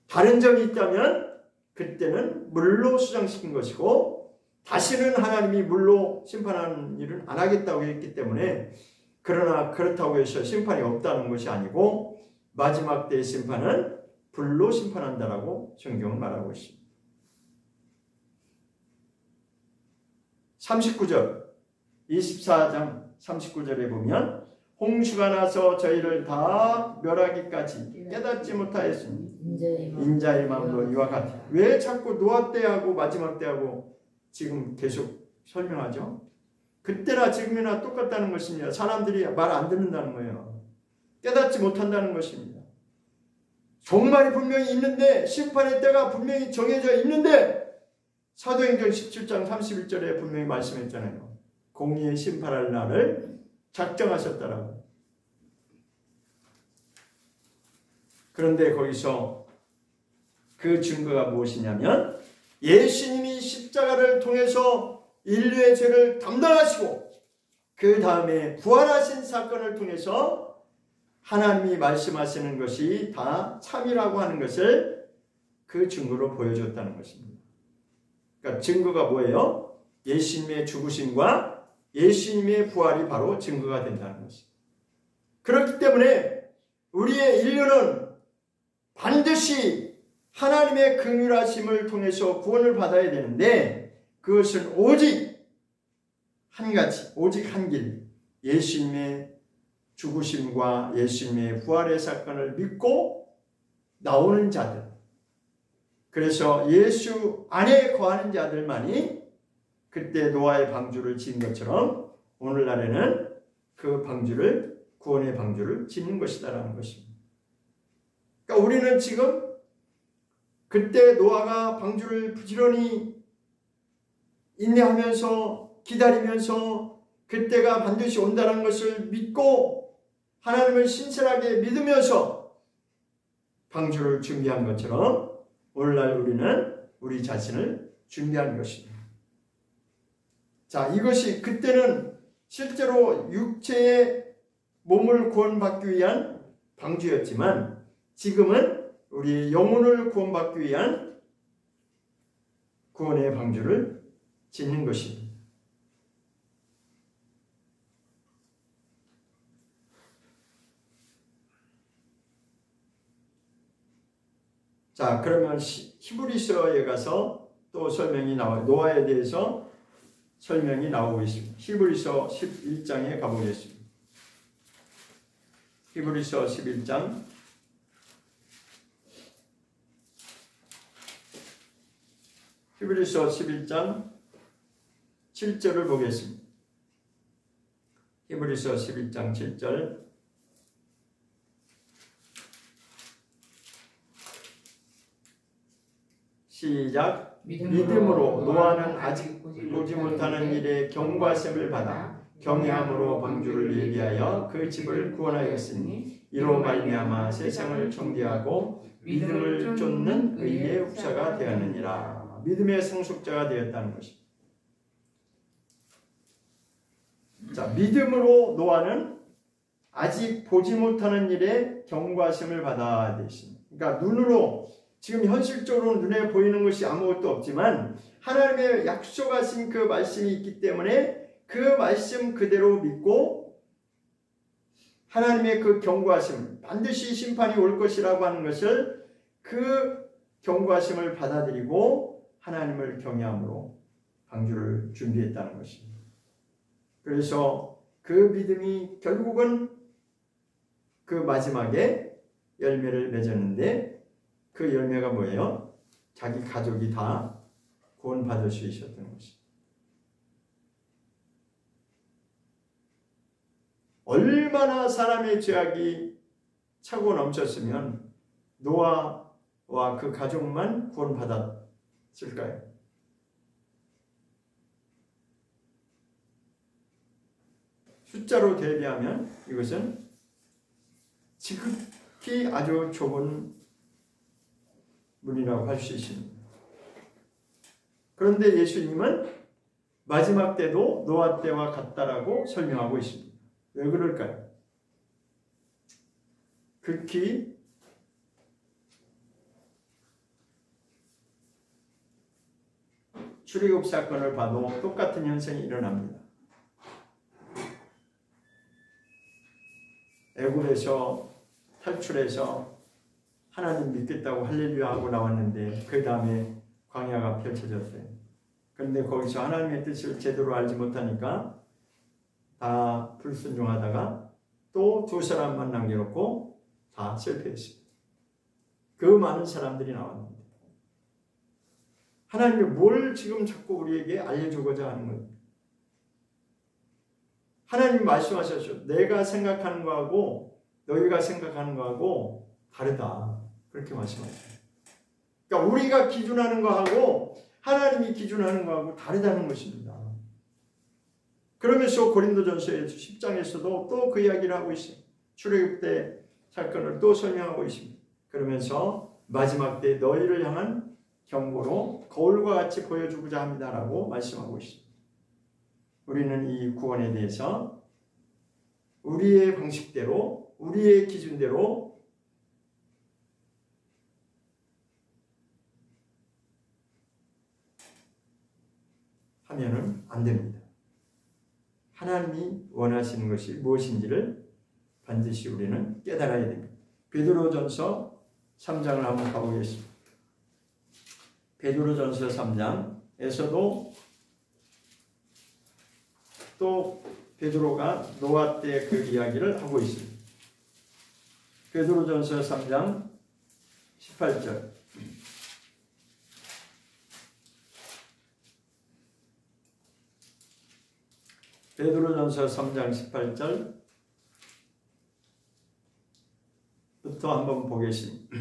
다른 점이 있다면 그때는 물로 수장시킨 것이고 다시는 하나님이 물로 심판하는 일은 안 하겠다고 했기 때문에, 그러나 그렇다고 해서 심판이 없다는 것이 아니고 마지막 때의 심판은 불로 심판한다라고 성경은 말하고 있습니다. 39절, 24장 39절에 보면 홍수가 나서 저희를 다 멸하기까지 깨닫지 못하였으니 인자의 마음도 이와 같아. 왜 자꾸 노아 때하고 마지막 때하고 지금 계속 설명하죠? 그때나 지금이나 똑같다는 것입니다. 사람들이 말 안 듣는다는 거예요. 깨닫지 못한다는 것입니다. 종말이 분명히 있는데, 심판의 때가 분명히 정해져 있는데, 사도행전 17장 31절에 분명히 말씀했잖아요. 공의의 심판할 날을 작정하셨다라고. 그런데 거기서 그 증거가 무엇이냐면 예수님이 십자가를 통해서 인류의 죄를 담당하시고 그 다음에 부활하신 사건을 통해서 하나님이 말씀하시는 것이 다 참이라고 하는 것을 그 증거로 보여줬다는 것입니다. 그러니까 증거가 뭐예요? 예수님의 죽으심과 예수님의 부활이 바로 증거가 된다는 것입니다. 그렇기 때문에 우리의 인류는 반드시 하나님의 긍휼하심을 통해서 구원을 받아야 되는데, 그것은 오직 한 가지, 오직 한 길, 예수님의 죽으심과 예수님의 부활의 사건을 믿고 나오는 자들, 그래서 예수 안에 거하는 자들만이 그때 노아의 방주를 지은 것처럼 오늘날에는 그 방주를, 구원의 방주를 짓는 것이다라는 것입니다. 그러니까 우리는 지금 그때 노아가 방주를 부지런히 인내하면서 기다리면서 그때가 반드시 온다는 것을 믿고 하나님을 신실하게 믿으면서 방주를 준비한 것처럼 오늘날 우리는 우리 자신을 준비한 것입니다. 자, 이것이 그때는 실제로 육체의 몸을 구원받기 위한 방주였지만 지금은 우리 영혼을 구원받기 위한 구원의 방주를 짓는 것입니다. 자, 그러면 히브리서에 가서 또 설명이 나와요. 노아에 대해서 설명이 나오고 있습니다. 히브리서 11장에 가보겠습니다. 히브리서 11장 7절을 보겠습니다. 히브리서 11장 7절 시작. 믿음으로 노아는 아직 보지 못하는 일에 경고하심을 받아 경외함으로 방주를 예비하여 그 집을 구원하였으니 이로 말미암아 세상을 정죄하고 믿음을 쫓는 의의 후사가 되었느니라. 믿음의 상속자가 되었다는 것입니다. 자, 믿음으로 노아는 아직 보지 못하는 일에 경고하심을 받아야 되십니다. 그러니까 눈으로 지금 현실적으로 눈에 보이는 것이 아무것도 없지만 하나님의 약속하신 그 말씀이 있기 때문에 그 말씀 그대로 믿고 하나님의 그 경고하심, 반드시 심판이 올 것이라고 하는 것을 그 경고하심을 받아들이고 하나님을 경외함으로 방주를 준비했다는 것입니다. 그래서 그 믿음이 결국은 그 마지막에 열매를 맺었는데 그 열매가 뭐예요? 자기 가족이 다 구원받을 수 있었던 것입니다. 얼마나 사람의 죄악이 차고 넘쳤으면 노아와 그 가족만 구원받았을까요? 숫자로 대비하면 이것은 지극히 아주 좁은 문이라고 할 수 있습니다. 그런데 예수님은 마지막 때도 노아 때와 같다라고 설명하고 있습니다. 왜 그럴까요? 극히 출애굽 사건을 봐도 똑같은 현상이 일어납니다. 애굽에서 탈출해서 하나님 믿겠다고 할렐루야 하고 나왔는데 그 다음에 광야가 펼쳐졌어요. 그런데 거기서 하나님의 뜻을 제대로 알지 못하니까 다 불순종하다가 또 두 사람만 남겨놓고 다 실패했습니다. 그 많은 사람들이 나왔는데 하나님이 뭘 지금 자꾸 우리에게 알려주고자 하는 거예요? 하나님이 말씀하셨죠. 내가 생각하는 거하고 너희가 생각하는 거하고 다르다. 그렇게 말씀하셨어요. 그러니까 우리가 기준하는 거하고 하나님이 기준하는 거하고 다르다는 것입니다. 그러면서 고린도전서 10장에서도 또 그 이야기를 하고 있어요. 출애굽 때 사건을 또 설명하고 있습니다. 그러면서 마지막 때 너희를 향한 경고로 거울과 같이 보여주고자 합니다라고 말씀하고 있습니다. 우리는 이 구원에 대해서 우리의 방식대로 우리의 기준대로 하면은 안 됩니다. 하나님이 원하시는 것이 무엇인지를 반드시 우리는 깨달아야 됩니다. 베드로전서 3장을 한번 가보겠습니다. 베드로전서 3장에서도 또 베드로가 노아 때 그 이야기를 하고 있습니다. 베드로전서 3장 18절. 베드로전서 3장 18절부터 한번 보겠습니다.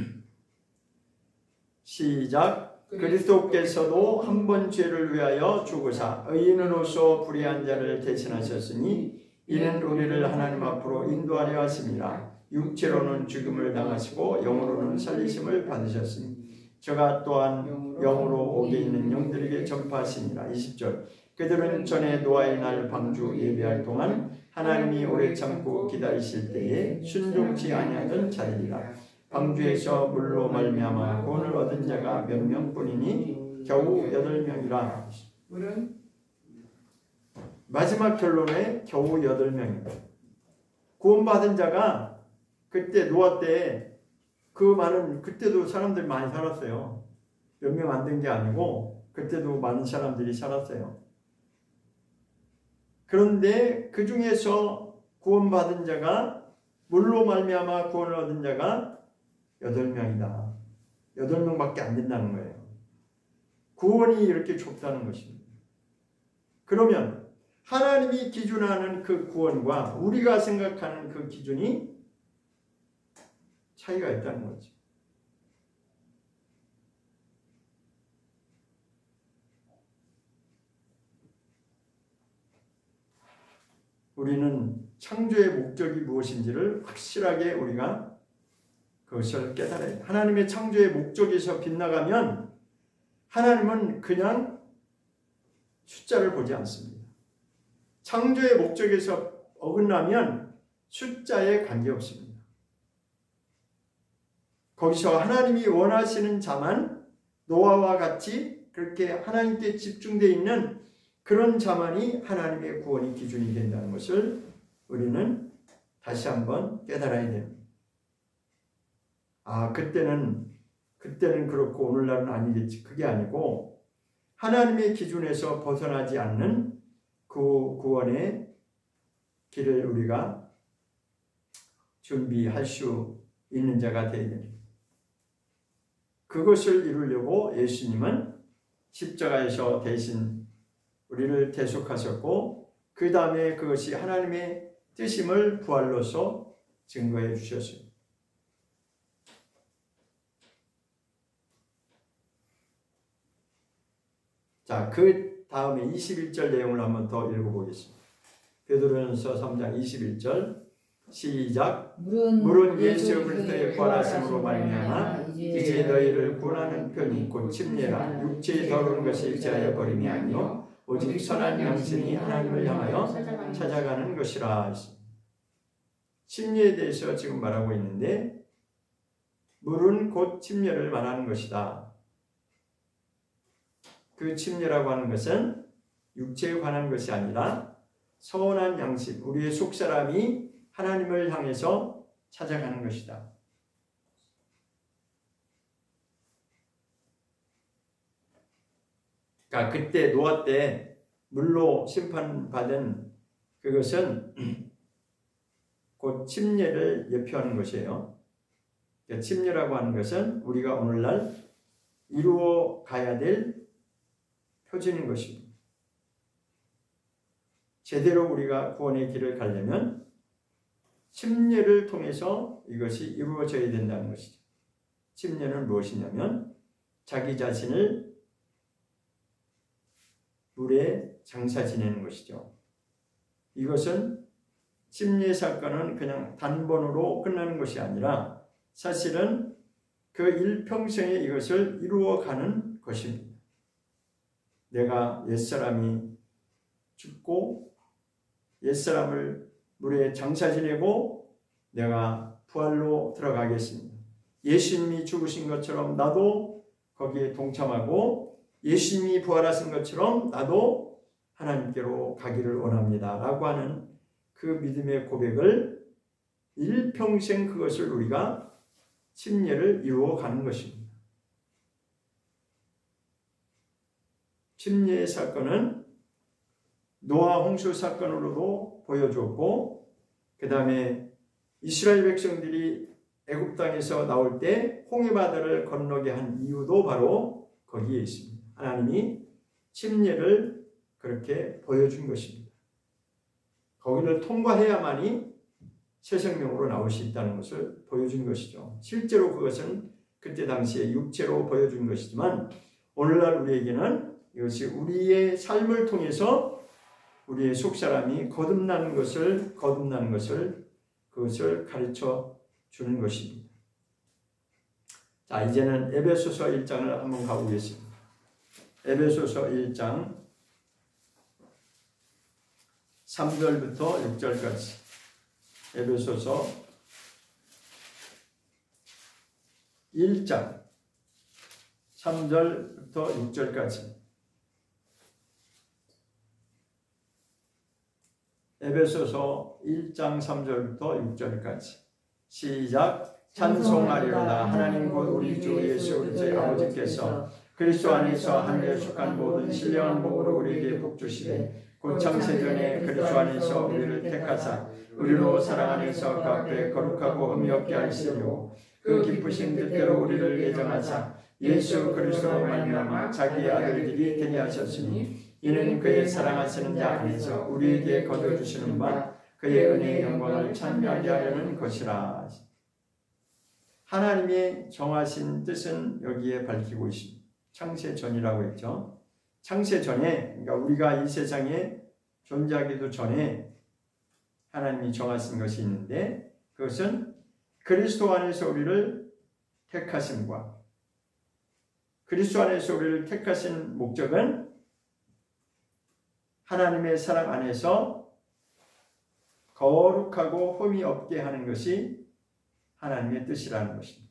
시작. 그리스도께서도 한 번 죄를 위하여 죽으사 의인으로서 불의한 자를 대신하셨으니 이는 우리를 하나님 앞으로 인도하려 하심이라. 육체로는 죽음을 당하시고 영으로는 살리심을 받으셨으니 저가 또한 영으로 옥에 있는 영들에게 전파하시니라. 20절. 그들은 전에 노아의 날 방주 예배할 동안 하나님이 오래 참고 기다리실 때에 순종치 아니하던 자들이라. 방주에서 물로 말미암아 구원을 얻은 자가 몇 명뿐이니 겨우 8명이라. 마지막 결론에 겨우 8명입니다. 구원받은 자가 그때 노아 때 그 많은 그때도 사람들이 많이 살았어요. 몇 명 안 된 게 아니고 그때도 많은 사람들이 살았어요. 그런데 그 중에서 구원받은 자가 물로 말미암아 구원을 얻은 자가 8명이다. 8명밖에 안 된다는 거예요. 구원이 이렇게 좁다는 것입니다. 그러면 하나님이 기준하는 그 구원과 우리가 생각하는 그 기준이 차이가 있다는 거죠. 우리는 창조의 목적이 무엇인지를 확실하게 우리가 그것을 깨달아야 해요. 하나님의 창조의 목적에서 빗나가면 하나님은 그냥 숫자를 보지 않습니다. 창조의 목적에서 어긋나면 숫자에 관계없습니다. 거기서 하나님이 원하시는 자만 노아와 같이 그렇게 하나님께 집중되어 있는 그런 자만이 하나님의 구원의 기준이 된다는 것을 우리는 다시 한번 깨달아야 됩니다. 그때는 그렇고 오늘날은 아니겠지. 그게 아니고 하나님의 기준에서 벗어나지 않는 그 구원의 길을 우리가 준비할 수 있는 자가 되어야 됩니다. 그것을 이루려고 예수님은 십자가에서 대신 우리를 대속하셨고 그 다음에 그것이 하나님의 뜻임을 부활로서 증거해 주셨습니다. 자, 그 다음에 21절 내용을 한번 더 읽어보겠습니다. 베드로전서 3장 21절 시작. 물은 예수 그리스도의 부활하심으로 말미암아 이제 너희를 구원하는 편이 곧 침례라 육체의 더러운 것이 제하여 버림이 아니요 오직 선한 양심이 하나님을 향하여 찾아가는 것이라. 침례에 대해서 지금 말하고 있는데 물은 곧 침례를 말하는 것이다. 그 침례라고 하는 것은 육체에 관한 것이 아니라 선한 양심, 우리의 속사람이 하나님을 향해서 찾아가는 것이다. 그러니까 그때 노아 때 물로 심판받은 그것은 곧 침례를 예표하는 것이에요. 그러니까 침례라고 하는 것은 우리가 오늘날 이루어 가야 될 표준인 것입니다. 제대로 우리가 구원의 길을 가려면 침례를 통해서 이것이 이루어져야 된다는 것이죠. 침례는 무엇이냐면 자기 자신을 물에 장사 지내는 것이죠. 이것은 침례 사건은 그냥 단번으로 끝나는 것이 아니라 사실은 그 일평생에 이것을 이루어가는 것입니다. 내가 옛사람이 죽고 옛사람을 물에 장사 지내고 내가 부활로 들어가겠습니다. 예수님이 죽으신 것처럼 나도 거기에 동참하고 예수님이 부활하신 것처럼 나도 하나님께로 가기를 원합니다. 라고 하는 그 믿음의 고백을 일평생 그것을 우리가 침례를 이루어 가는 것입니다. 침례의 사건은 노아 홍수 사건으로도 보여줬고 그 다음에 이스라엘 백성들이 애굽 땅에서 나올 때 홍해바다를 건너게 한 이유도 바로 거기에 있습니다. 하나님이 침례를 그렇게 보여준 것입니다. 거기를 통과해야만이 새 생명으로 나올 수 있다는 것을 보여준 것이죠. 실제로 그것은 그때 당시에 육체로 보여준 것이지만 오늘날 우리에게는 이것이 우리의 삶을 통해서 우리의 속사람이 거듭나는 것을 그것을 가르쳐 주는 것입니다. 자, 이제는 에베소서 1장을 한번 가보겠습니다. 에베소서 1장 3절부터 6절까지. 에베소서 1장 3절부터 6절까지. 에베소서 1장 3절부터 6절까지. 시작. 찬송하리로다. 하나님 곧 우리 주 예수 그리스도의 아버지께서 그리스도 안에서 하늘에 속한 모든 신령한 복으로 우리에게 복주시되 곧 창세전에 그리스도 안에서 우리를 택하사 우리로 사랑 안에서 그 앞에 거룩하고 흠이 없게 하시려고 그 기쁘신 뜻대로 우리를 예정하사 예수 그리스도로 말미암아 자기의 아들들이 되게 하셨으니 이는 그의 사랑하시는 자 안에서 우리에게 거둬주시는 바 그의 은혜의 영광을 찬미하게 하려는 것이라. 하나님의 정하신 뜻은 여기에 밝히고 있습니다. 창세전이라고 했죠. 창세전에, 그러니까 우리가 이 세상에 존재하기도 전에 하나님이 정하신 것이 있는데 그것은 그리스도 안에서 우리를 택하심과 그리스도 안에서 우리를 택하신 목적은 하나님의 사랑 안에서 거룩하고 흠이 없게 하는 것이 하나님의 뜻이라는 것입니다.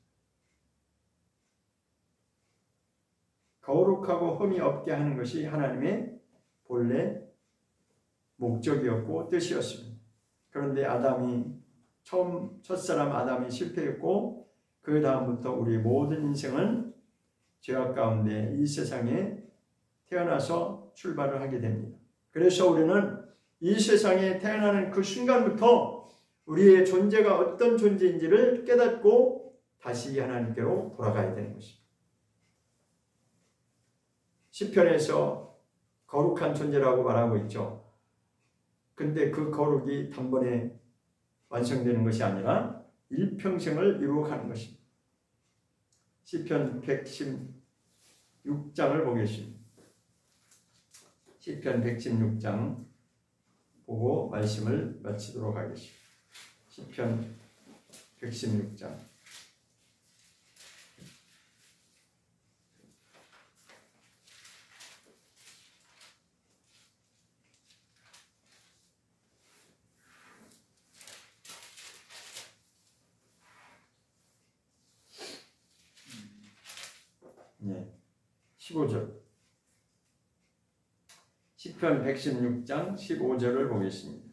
거룩하고 흠이 없게 하는 것이 하나님의 본래 목적이었고 뜻이었습니다. 그런데 첫사람 아담이 실패했고 그 다음부터 우리 모든 인생은 죄악 가운데 이 세상에 태어나서 출발을 하게 됩니다. 그래서 우리는 이 세상에 태어나는 그 순간부터 우리의 존재가 어떤 존재인지를 깨닫고 다시 하나님께로 돌아가야 되는 것입니다. 시편에서 거룩한 존재라고 말하고 있죠. 근데 그 거룩이 단번에 완성되는 것이 아니라 일평생을 이루어가는 것입니다. 시편 116장을 보겠습니다. 시편 116장 보고 말씀을 마치도록 하겠습니다. 시편 116장. 네, 15절. 시편 116장 15절을 보겠습니다.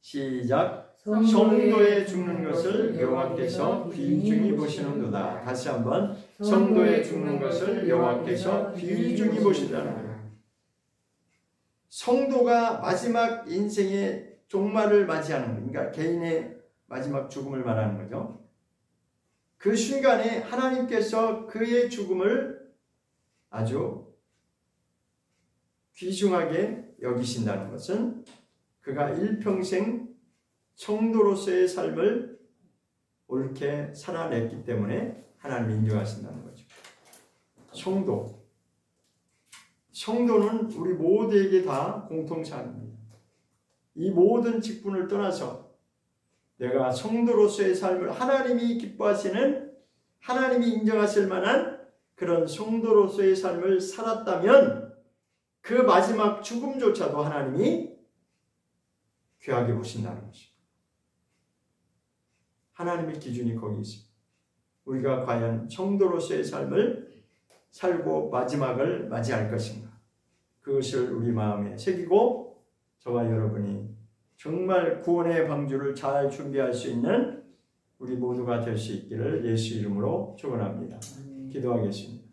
시작. 성도의 죽는 것을 여호와께서 귀중히 보시는도다. 다시 한번. 성도의 죽는 것을 여호와께서 귀중히 보신다는 거예요. 성도가 마지막 인생의 종말을 맞이하는 거예요. 그러니까 개인의 마지막 죽음을 말하는 거죠. 그 순간에 하나님께서 그의 죽음을 아주 귀중하게 여기신다는 것은 그가 일평생 성도로서의 삶을 옳게 살아냈기 때문에 하나님이 인정하신다는 거죠. 성도는 우리 모두에게 다 공통사항입니다. 이 모든 직분을 떠나서 내가 성도로서의 삶을 하나님이 기뻐하시는, 하나님이 인정하실 만한 그런 성도로서의 삶을 살았다면 그 마지막 죽음조차도 하나님이 귀하게 보신다는 것입니다. 하나님의 기준이 거기 있습니다. 우리가 과연 성도로서의 삶을 살고 마지막을 맞이할 것인가, 그것을 우리 마음에 새기고 저와 여러분이 정말 구원의 방주를 잘 준비할 수 있는 우리 모두가 될 수 있기를 예수 이름으로 축원합니다. 기도하겠습니다.